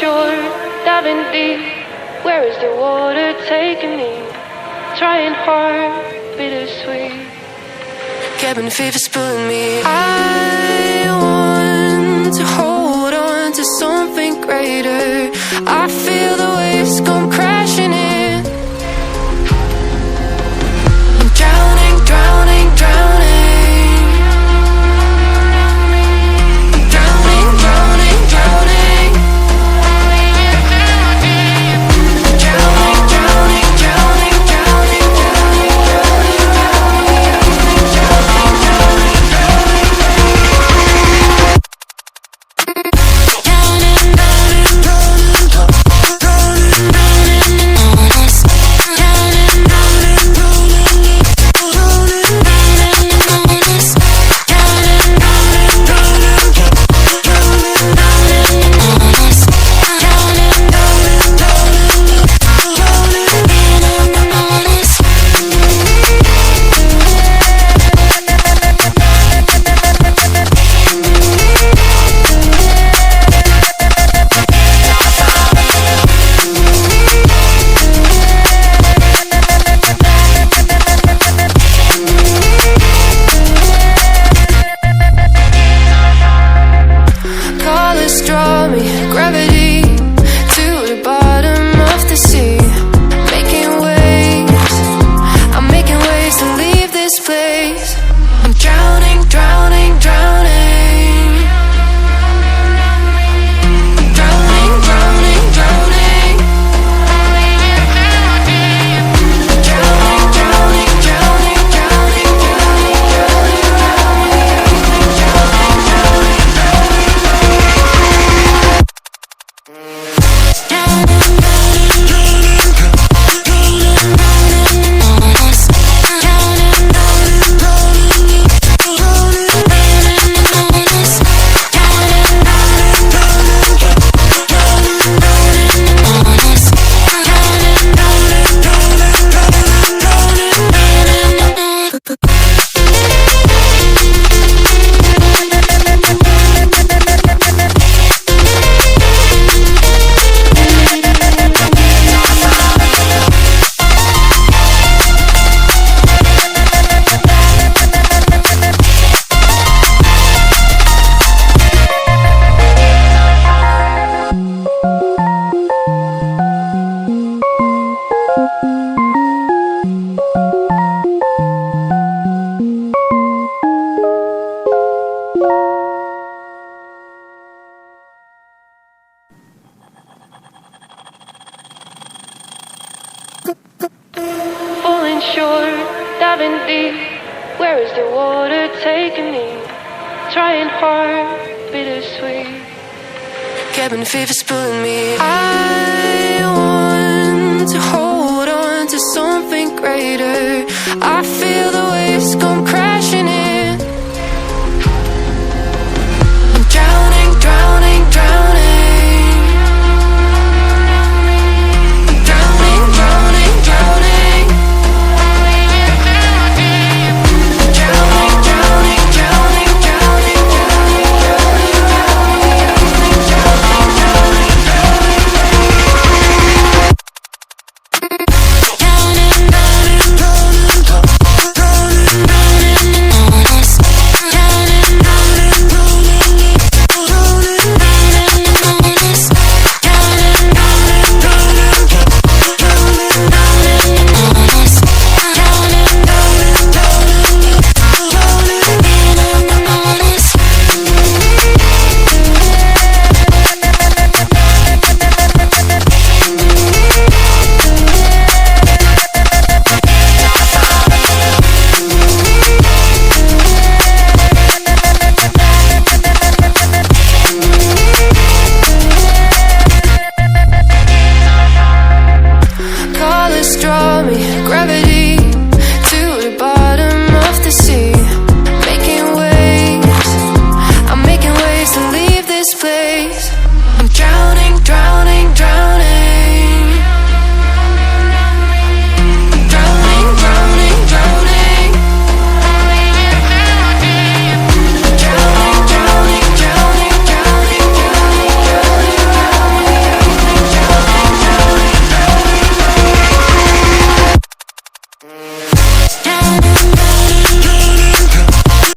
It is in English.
short, diving deep. Where is the water taking me? Trying hard, bittersweet. Cabin fever's pulling me. I want to hold on to something greater. I feel the waves come crashing in. I'm drowning, drowning, drowning. Drowning, drowning, drowning. Drowning, drowning, drowning, drowning, drowning, falling short, diving deep. Where is the water taking me? Trying hard, bittersweet. Cabin fever's pulling me.